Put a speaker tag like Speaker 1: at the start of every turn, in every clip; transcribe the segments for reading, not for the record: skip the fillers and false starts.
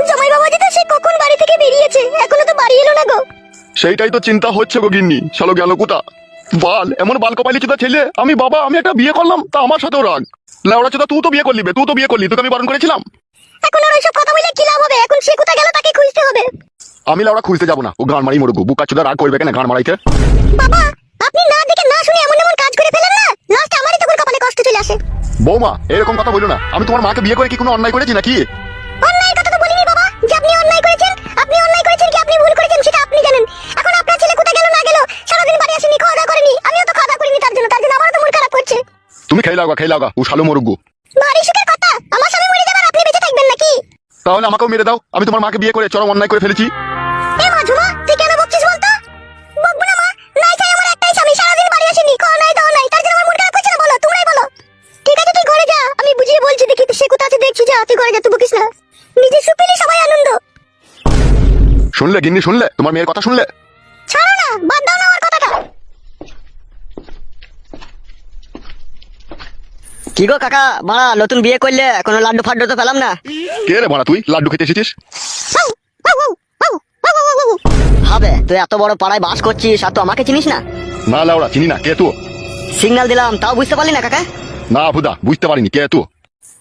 Speaker 1: জামাই বাবাজি তো সে কখন বাড়ি থেকে বেরিয়েছে, এখনো তো বাড়ি এলো না গো।
Speaker 2: সেইটাই তো চিন্তা হচ্ছে গো গিন্নি, শালো গেল কোথা বাল, এমন বাল কপালি চোদা ছেলে। আমি বাবা, আমি একটা বিয়ে করলাম, তা আমার সাথেও রাগ। লেওড়া চোদা, তুই তো বিয়ে করলি বে, তুই তো বিয়ে করলি, তোকে আমি বারণ করেছিলাম।
Speaker 1: এখন আর ওইসব কথা বলে কি লাভ হবে? এখন সে কোথায় গেল তাকে খুঁজতে হবে।
Speaker 2: আমি লেওড়া খুঁজতে যাবো না, ও গান মারি মরুক। বুকা চোদা রাগ করবে কেন গান মারাইতে?
Speaker 1: বাবা, আপনি না দেখে না শুনে এমন এমন কাজ করে ফেলেন না, লাস্টে আমারই তখন কপালে কষ্ট চলে আসে।
Speaker 2: বৌমা, এরকম কথা বলো না। আমি তোমার মাকে বিয়ে করে কি কোনো অন্যায় করেছি নাকি?
Speaker 1: অন্যায়ের কথা তো বলিনি বাবা, যে আপনি অন্যায় করেছেন। আপনি অন্যায় করেছেন কি আপনি ভুল করেছেন সেটা আপনি জানেন। এখন আপনার ছেলে কোথায় গেল না গেল, সারাদিন বাড়ি আসেনি, খাওয়া দাওয়া করেনি, আমিও তো খাওয়া দাওয়া করিনি, তার জন্য আমারও তো মন খারাপ করছে।
Speaker 2: তুমি খেয়ে লাগা, ও শালো মরুক।
Speaker 1: ভারী সুখের কথা, আমার স্বামী মরে যাবার আপনি বেঁচে থাকবেন নাকি?
Speaker 2: তাহলে আমাকেও মেরে দাও, আমি তোমার মাকে বিয়ে করে চরম অন্যায় করে ফেলেছি।
Speaker 1: এ মা ঝুমা, তুই কেন বকছিস বলতো? বকবো না মা, নাই চাই আমার একটাই স্বামী, সারাদিন বাড়ি আসেনি, খাওয়া নাই দাওয়া নাই, তার জন্য আমার মন খারাপ করছে না। বলো, তোমরাই বলো। ঠিক আছে তুই ঘরে যা, আমি বুঝিয়ে বলছি, দেখি সে কোথা আছে দেখছি, যা তুই ঘরে যা, তুই বকিস না। নিজে সুখ পেলে সবাই আনন্দ।
Speaker 2: শুনলে গিন্নি, শুনলে তোমার মেয়ের কথা শুনলে?
Speaker 1: ছাড়ো না, বাদ দাও না আমার কথাটা।
Speaker 3: কি গো কাকা, বাড়া নতুন বিয়ে করলে কোনো লাড্ডু ফাড্ডু তো পেলাম না।
Speaker 2: কে রে বাড়া, তুই লাড্ডু খেতে এসেছিস?
Speaker 1: আউ, আউ, আউ, আউ, আউ, আউ, আউ, আউ।
Speaker 3: হবে, তুই এত বড় পাড়ায় বাস করছিস আর তো আমাকে চিনিস না?
Speaker 2: না লেওড়া, চিনি না। কে তুই?
Speaker 3: সিগন্যাল দিলাম তাও বুঝতে পারলি না কাকা?
Speaker 2: না ভুদা, বুঝতে পারিনি। কে তুই?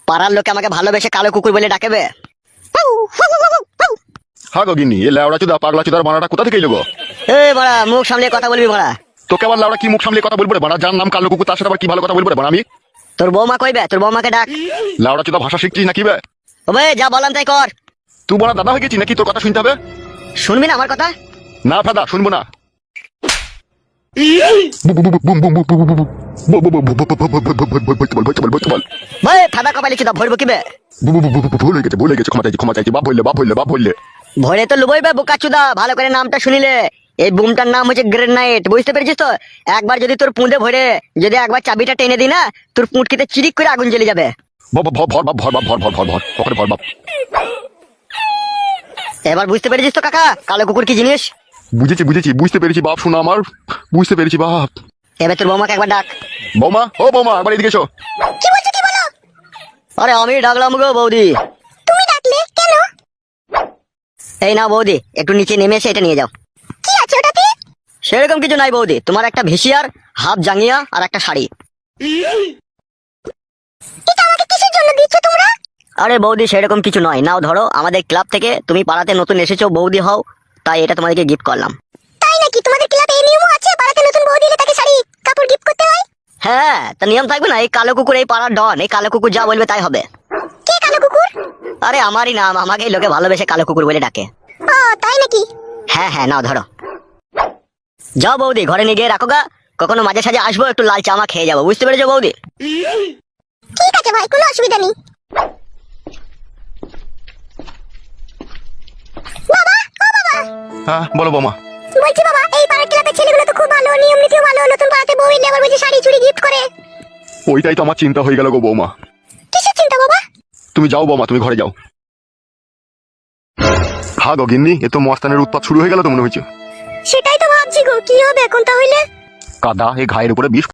Speaker 3: পাড়ার লোকে আমাকে ভালোবেসে কালো কুকুর বলে ডাকেবে।
Speaker 1: আউ, আউ, আউ, আউ, আউ।
Speaker 2: হ্যাঁ গো গিন্নি, এ লেওড়া চোদা পাগলা চোদার বানাটা কোথা থেকে এলো গো?
Speaker 3: এ বাড়া, মুখ সামলে কথা বলবি বাড়া।
Speaker 2: তোকে আবার লেওড়া কি মুখ সামলে কথা বলবো রে বাড়া? যার নাম কালো কুকুর তার সাথে আবার কি ভালো কথা বলবো রে বাড়া আমি?
Speaker 3: তোর বৌমা কইবে, তোর বৌমাকে ডাক।
Speaker 2: লেওড়া চোদা ভাষা শিখছিস নাকি বে?
Speaker 3: ওবে যা বললাম তাই কর।
Speaker 2: তুই বড় দাদা হয়ে গেছিস নাকি? তোর কথা শুনতে হবে?
Speaker 3: শুনবি না আমার কথা?
Speaker 2: না ফাদা, শুনবো না।
Speaker 3: ভাই ফাদা কপালি চুদা ভরবো কিবে?
Speaker 2: ভুল হয়ে গেছে, ক্ষমা চাইছি। বাপ বললে।
Speaker 3: ভরে তো লুবইবে বোকা চুদা, ভালো করে নামটা শুনিলে। এই বুমটার নাম হচ্ছে গ্রেনাইট, বুঝতে পেরেছিস তো? একবার যদি তোর পুঁদে ভরে, যদি একবার চাবিটা টেনে দি না, তোর পুঁটকিতে চিরিক করে আগুন জ্বলে যাবে। এবার বুঝতে পেরেছিস তো কাকা, কালো কুকুর কি জিনিস?
Speaker 2: বুঝেছি, বুঝতে পেরেছি বাপ, শোনা আমার, বুঝতে পেরেছি বাপ।
Speaker 3: এবার তোর বৌমাকে একবার ডাক।
Speaker 2: বৌমা, ও বৌমা, একবার এদিকে এসো।
Speaker 1: কি বলছো, কি বলো?
Speaker 3: আরে আমি ডাকলাম গো বৌদি।
Speaker 1: তুমি ডাকলে কেন?
Speaker 3: এই না বৌদি, একটু নিচে নেমে এসে এটা নিয়ে যাও।
Speaker 1: কি আছে ওটাতে?
Speaker 3: সেরকম কিছু নাই বৌদি, তোমার একটা ভিসিয়ার, হাফ জাঙ্গিয়া আর একটা শাড়ি।
Speaker 1: এটা আমাকে কিসের জন্য দিচ্ছ তোমরা?
Speaker 3: আরে বৌদি সেরকম কিছু নয়, নাও ধরো, আমাদের ক্লাব থেকে তুমি পাড়াতে নতুন এসেছো, বৌদি হও, তাই এটা তোমাদেরকে গিফট করলাম।
Speaker 1: তাই নাকি? তোমাদের ক্লাবে এই নিয়মও আছে, পাড়াতে নতুন বউ দিলে তাকে শাড়ি কাপড় গিফট করতে হয়?
Speaker 3: হ্যাঁ, তা নিয়ম থাকবে না? এই কালো কুকুর এই পাড়ার ডন, এই কালো কুকুর যা বলবে তাই হবে।
Speaker 1: কে কালো কুকুর?
Speaker 3: আরে আমারই নাম, আমাকেই লোকে ভালোবেসে কালো কুকুর বলে ডাকে।
Speaker 1: ও তাই নাকি?
Speaker 3: হ্যাঁ, নাও ধরো। যাও বৌদি, ঘরে নিয়ে গিয়ে রাখো গা, কখনো মাঝে সাঝে আসবো, একটু লাল চামা খেয়ে যাবো, বুঝতে পেরেছো বৌদি?
Speaker 1: ঠিক আছে ভাই, কোনো অসুবিধা নেই। বাবা, ও বাবা।
Speaker 2: হ্যাঁ বলো বৌমা।
Speaker 1: বলছি বাবা, এই পাড়ার ক্লাবের ছেলেগুলো তো খুব ভালো, নিয়ম নীতিও ভালো, নতুন পাড়াতে বউ এলে আবার বলছে শাড়ি চুড়ি গিফট করে।
Speaker 2: ওইটাই তো আমার চিন্তা হয়ে গেল গো বৌমা।
Speaker 1: কিসের চিন্তা বাবা?
Speaker 2: তুমি যাও বৌমা, তুমি ঘরে যাও। হ্যাঁ গো গিন্নি, এ তো মস্তানের উৎপাত শুরু হয়ে গেল তো মনে হচ্ছে।
Speaker 1: সেটাই তো ভাবছি গো, কি হবে এখন তাহলে?
Speaker 2: কাদা এই ঘায়ের উপরে বিষ